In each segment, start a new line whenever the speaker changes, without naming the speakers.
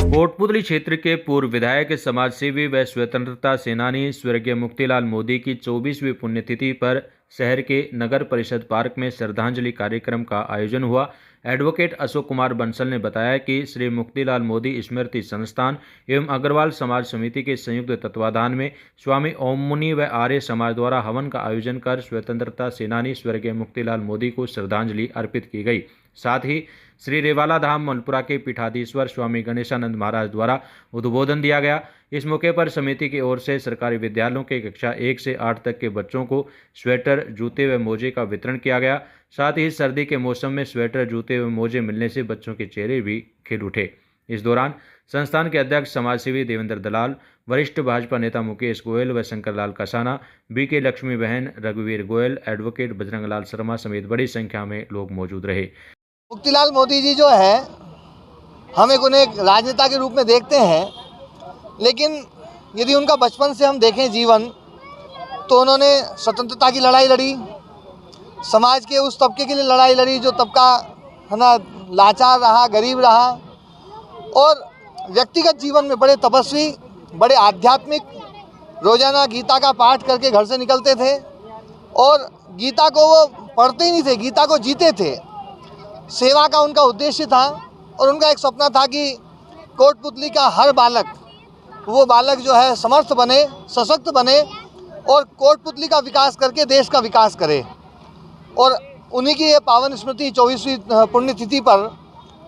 कोटपुतली क्षेत्र के पूर्व विधायक, समाजसेवी व स्वतंत्रता सेनानी स्वर्गीय मुक्तिलाल मोदी की 24वीं पुण्यतिथि पर शहर के नगर परिषद पार्क में श्रद्धांजलि कार्यक्रम का आयोजन हुआ। एडवोकेट अशोक कुमार बंसल ने बताया कि श्री मुक्तिलाल मोदी स्मृति संस्थान एवं अग्रवाल समाज समिति के संयुक्त तत्वाधान में स्वामी ओम मुनि व आर्य समाज द्वारा हवन का आयोजन कर स्वतंत्रता सेनानी स्वर्गीय मुक्तिलाल मोदी को श्रद्धांजलि अर्पित की गई। साथ ही श्री रेवाला धाम मलपुरा के पीठाधीश्वर स्वामी गणेशानंद महाराज द्वारा उद्बोधन दिया गया। इस मौके पर समिति की ओर से सरकारी विद्यालयों के कक्षा 1 से 8 तक के बच्चों को स्वेटर, जूते व मोजे का वितरण किया गया। साथ ही सर्दी के मौसम में स्वेटर, जूते व मोजे मिलने से बच्चों के चेहरे भी खिल उठे। इस दौरान संस्थान के अध्यक्ष समाजसेवी देवेंद्र दलाल, वरिष्ठ भाजपा नेता मुकेश गोयल व शंकरलाल कसाना, बीके लक्ष्मी बहन, रघुवीर गोयल, एडवोकेट बजरंगलाल शर्मा समेत बड़ी संख्या में लोग मौजूद रहे।
मुक्तिलाल मोदी जी जो है, हम उन्हें एक राजनेता के रूप में देखते हैं, लेकिन यदि उनका बचपन से हम देखें जीवन, तो उन्होंने स्वतंत्रता की लड़ाई लड़ी, समाज के उस तबके के लिए लड़ाई लड़ी जो तबका है ना लाचार रहा, गरीब रहा, और व्यक्तिगत जीवन में बड़े तपस्वी, बड़े आध्यात्मिक, रोजाना गीता का पाठ करके घर से निकलते थे और गीता को वो पढ़ते ही नहीं थे, गीता को जीते थे। सेवा का उनका उद्देश्य था और उनका एक सपना था कि कोटपुतली का हर बालक, वो बालक जो है समर्थ बने, सशक्त बने और कोटपुतली का विकास करके देश का विकास करे। और उन्हीं की ये पावन स्मृति 24वीं पुण्यतिथि पर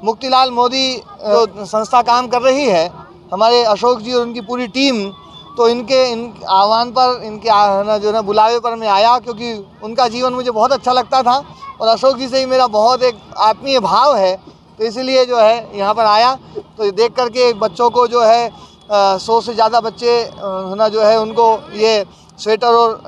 मुक्तिलाल मोदी जो संस्था काम कर रही है, हमारे अशोक जी और उनकी पूरी टीम, तो इनके आह्वान पर, इनके जो है बुलावे पर मैं आया, क्योंकि उनका जीवन मुझे बहुत अच्छा लगता था और अशोक जी से ही मेरा बहुत एक आत्मीय भाव है, तो इसीलिए जो है यहाँ पर आया। तो देख करके बच्चों को जो है 100 से ज़्यादा बच्चे ना जो है उनको ये स्वेटर और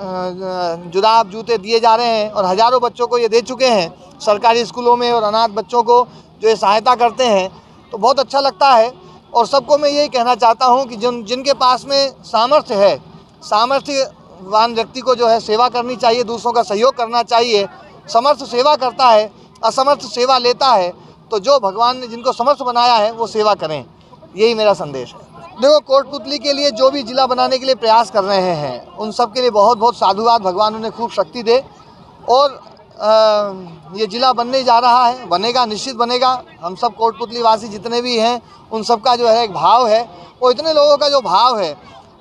जुराब, जूते दिए जा रहे हैं और हज़ारों बच्चों को ये दे चुके हैं सरकारी स्कूलों में, और अनाथ बच्चों को जो ये सहायता करते हैं, तो बहुत अच्छा लगता है। और सबको मैं यही कहना चाहता हूँ कि जिनके पास में सामर्थ्य है, सामर्थ्यवान व्यक्ति को जो है सेवा करनी चाहिए, दूसरों का सहयोग करना चाहिए। समर्थ सेवा करता है, असमर्थ सेवा लेता है, तो जो भगवान ने जिनको समर्थ बनाया है वो सेवा करें, यही मेरा संदेश है। देखो, कोटपुतली के लिए जो भी जिला बनाने के लिए प्रयास कर रहे हैं, उन सब के लिए बहुत बहुत साधुवाद, भगवान उन्हें खूब शक्ति दे। और ये जिला बनने जा रहा है, बनेगा, निश्चित बनेगा। हम सब कोटपुतली वासी जितने भी हैं, उन सब का जो है एक भाव है, वो इतने लोगों का जो भाव है,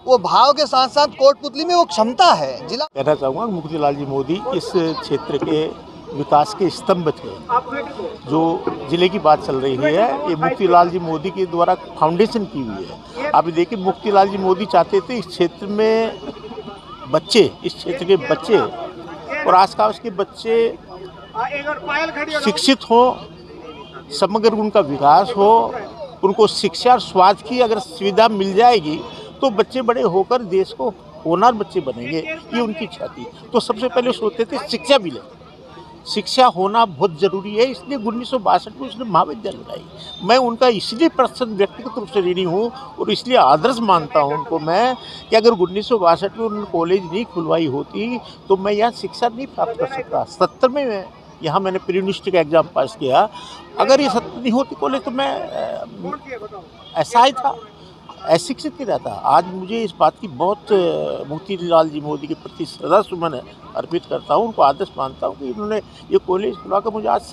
वो भाव के साथ साथ कोटपुतली में वो क्षमता है। जिला
कहना चाहूँगा, मुक्तिलाल जी मोदी इस क्षेत्र के विकास के स्तंभ थे। जो जिले की बात चल रही है, ये मुक्तिलाल जी मोदी के द्वारा फाउंडेशन की हुई है। आप देखिए, मुक्तिलाल जी मोदी चाहते थे इस क्षेत्र में बच्चे, इस क्षेत्र के बच्चे और आसपास के बच्चे शिक्षित हो, समग्र उनका विकास हो, उनको शिक्षा और स्वास्थ्य की अगर सुविधा मिल जाएगी तो बच्चे बड़े होकर देश को होनहार बच्चे बनेंगे, ये उनकी इच्छा थी। तो सबसे पहले सोचते थे शिक्षा मिले, शिक्षा होना बहुत ज़रूरी है, इसलिए 1962 में उसने महाविद्यालय बनाई। मैं उनका इसलिए प्रसन्न व्यक्तिगत रूप से ऋणी हूँ और इसलिए आदर्श मानता हूँ उनको मैं, कि अगर 1962 में उन्होंने कॉलेज नहीं खुलवाई होती तो मैं यहाँ शिक्षा नहीं प्राप्त कर सकता। 70 में मैं यहाँ मैंने प्री यूनिवर्सिटी का एग्ज़ाम पास किया। अगर ये 70 नहीं होती कॉलेज तो मैं ऐसा ही था, अशिक्षित ही रहता। आज मुझे इस बात की बहुत मुक्तिलाल जी मोदी के प्रति श्रद्धा सुमन अर्पित करता हूँ, उनको आदर्श मानता हूँ कि उन्होंने ये कॉलेज खुलवाकर मुझे आज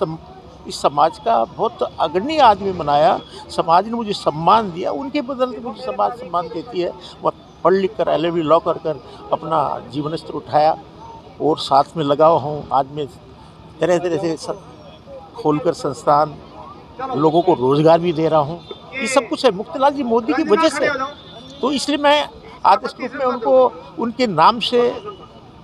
इस समाज का बहुत अग्रणी आदमी बनाया। समाज ने मुझे सम्मान दिया, उनके बदले मुझे समाज सम्मान देती है। वह पढ़ लिख कर LLB लॉ कर अपना जीवन स्तर उठाया और साथ में लगा हूँ। आज मैं तरह तरह से खोलकर संस्थान, लोगों को रोजगार भी दे रहा हूँ। ये सब कुछ है मुक्तिलाल जी मोदी की वजह से। तो इसलिए मैं आदर्श रूप में उनको, उनके नाम से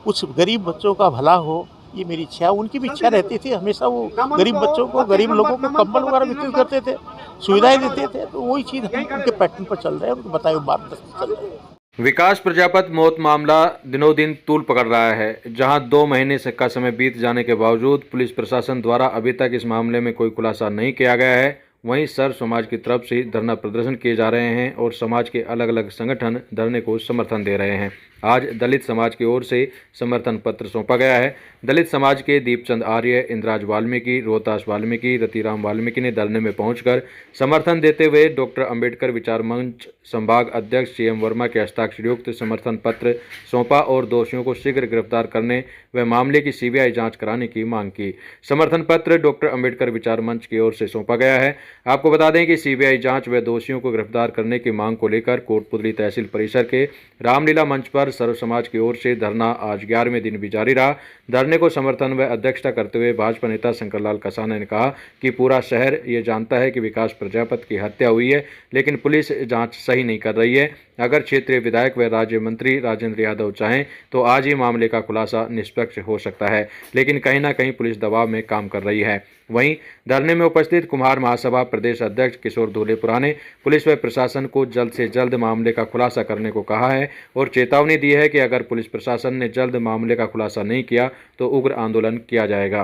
कुछ गरीब बच्चों का भला हो, ये मेरी इच्छा है। उनकी भी इच्छा रहती थी, हमेशा वो गरीब बच्चों को, गरीब लोगों को कंबल वगैरह वितरित करते थे, सुविधाएं देते थे। तो वही चीज़ हम उनके पैटर्न पर चल रहे हैं, उनको बताए मार्गदर्शन चल रहे हैं।
विकास प्रजापति मौत मामला दिनों दिन तूल पकड़ रहा है, जहां 2 महीने से का समय बीत जाने के बावजूद पुलिस प्रशासन द्वारा अभी तक इस मामले में कोई खुलासा नहीं किया गया है। वहीं सर्व समाज की तरफ से धरना प्रदर्शन किए जा रहे हैं और समाज के अलग अलग संगठन धरने को समर्थन दे रहे हैं। आज दलित समाज की ओर से समर्थन पत्र सौंपा गया है। दलित समाज के दीपचंद आर्य, इंद्राज वाल्मीकि, रोहतास वाल्मीकि, रतिराम वाल्मीकि ने धरने में पहुंचकर समर्थन देते हुए डॉक्टर अंबेडकर विचार मंच संभाग अध्यक्ष CM वर्मा के हस्ताक्षरयुक्त समर्थन पत्र सौंपा और दोषियों को शीघ्र गिरफ्तार करने व मामले की CBI जांच कराने की मांग की। समर्थन पत्र डॉक्टर अंबेडकर विचार मंच की ओर से सौंपा गया है। आपको बता दें कि CBI जांच व दोषियों को गिरफ्तार करने की मांग को लेकर कोटपुतली तहसील परिसर के रामलीला मंच पर सर्व समाज की ओर से धरना आज 11वें दिन भी जारी रहा। धरने को समर्थन व अध्यक्षता करते हुए भाजपा नेता शंकरलाल कसाना ने कहा कि पूरा शहर ये जानता है कि विकास प्रजापति की हत्या हुई है, लेकिन पुलिस जांच सही नहीं कर रही है। अगर क्षेत्रीय विधायक व राज्य मंत्री राजेंद्र यादव चाहें तो आज ही मामले का खुलासा निष्पक्ष हो सकता है, लेकिन कहीं ना कहीं पुलिस दबाव में काम कर रही है। वहीं धरने में उपस्थित कुम्हार महासभा प्रदेश अध्यक्ष किशोर धूलेपुरा ने पुलिस व प्रशासन को जल्द से जल्द मामले का खुलासा करने को कहा है और चेतावनी दी है कि अगर पुलिस प्रशासन ने जल्द मामले का खुलासा नहीं किया तो उग्र आंदोलन किया जाएगा।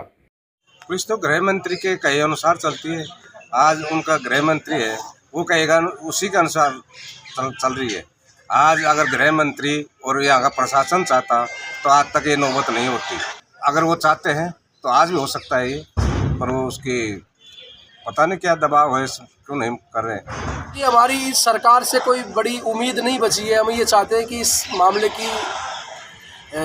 पुलिस तो गृह मंत्री के कहे अनुसार चलती है। आज उनका गृह मंत्री है, वो कहेगा उसी के अनुसार चल रही है। आज अगर गृह मंत्री और यहाँ का प्रशासन चाहता तो आज तक ये नौबत नहीं होती। अगर वो चाहते हैं तो आज भी हो सकता है ये, पर वो उसकी पता नहीं क्या दबाव है, क्यों नहीं कर रहे हैं।
कि हमारी सरकार से कोई बड़ी उम्मीद नहीं बची है। हम ये चाहते हैं कि इस मामले की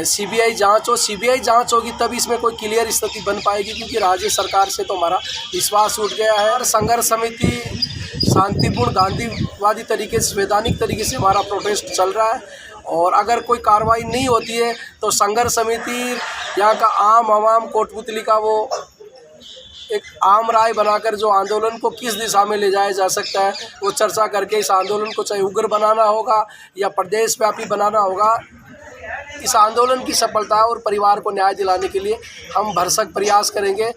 CBI जांच हो। CBI जांच होगी तब इसमें कोई क्लियर स्थिति बन पाएगी, क्योंकि राज्य सरकार से तो हमारा विश्वास उठ गया है। और संघर्ष समिति शांतिपूर्ण गांधीवादी तरीके से, संवैधानिक तरीके से हमारा प्रोटेस्ट चल रहा है और अगर कोई कार्रवाई नहीं होती है तो संघर्ष समिति यहाँ का आम आवाम कोटपुतली का वो एक आम राय बनाकर जो आंदोलन को किस दिशा में ले जाया जा सकता है वो चर्चा करके इस आंदोलन को चाहे उग्र बनाना होगा या प्रदेश व्यापी बनाना होगा। इस आंदोलन की सफलता और परिवार को न्याय दिलाने के लिए हम भरसक प्रयास करेंगे।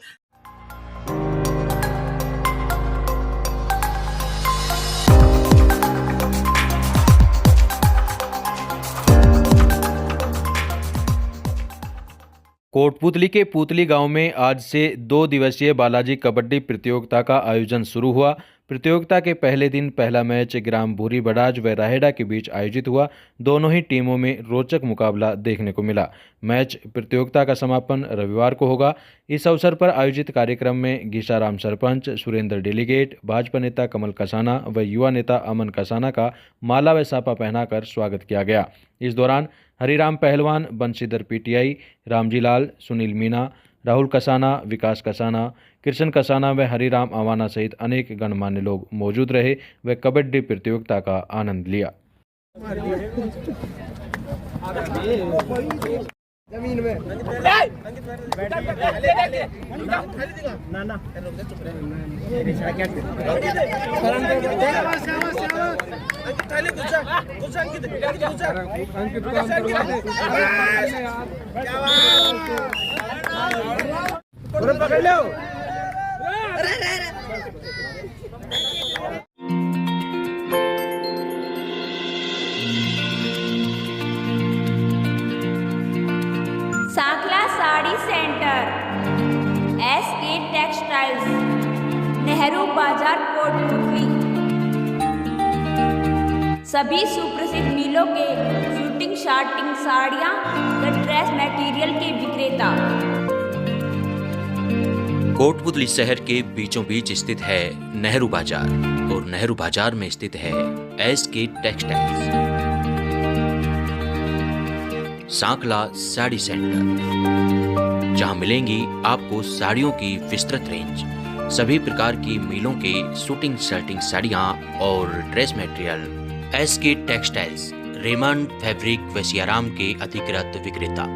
कोटपुतली के पुतली गांव में आज से 2 दिवसीय बालाजी कबड्डी प्रतियोगिता का आयोजन शुरू हुआ। प्रतियोगिता के पहले दिन पहला मैच ग्राम भूरी बड़ाज व राहेडा के बीच आयोजित हुआ। दोनों ही टीमों में रोचक मुकाबला देखने को मिला। मैच प्रतियोगिता का समापन रविवार को होगा। इस अवसर पर आयोजित कार्यक्रम में घीसाराम सरपंच, सुरेंद्र डेलीगेट, भाजपा नेता कमल कसाना व युवा नेता अमन कसाना का माला व सापा पहनाकर स्वागत किया गया। इस दौरान हरिराम पहलवान, बंशीधर PTI, रामजी लाल, सुनील मीना, राहुल कसाना, विकास कसाना, कृष्ण कसाना व हरिराम अवाना सहित अनेक गणमान्य लोग मौजूद रहे व कबड्डी प्रतियोगिता का आनंद लिया। जमीन में
सांकला sari centre, SK textiles, Nehru बाजार कोटपुतली, सभी सुप्रसिद्ध मिलों के शूटिंग शार्टिंग साड़ियाँ व ड्रेस मटेरियल के विक्रेता।
कोटपुतली शहर के बीचों बीच स्थित है नेहरू बाजार और नेहरू बाजार में स्थित है SK टेक्सटाइल्स। सांकला साड़ी सेंटर, जहां मिलेंगी आपको साड़ियों की विस्तृत रेंज, सभी प्रकार की मिलों के शूटिंग शर्टिंग साड़ियां और dress material. SK textiles, Raymond fabric व सियाराम के अधिकृत विक्रेता।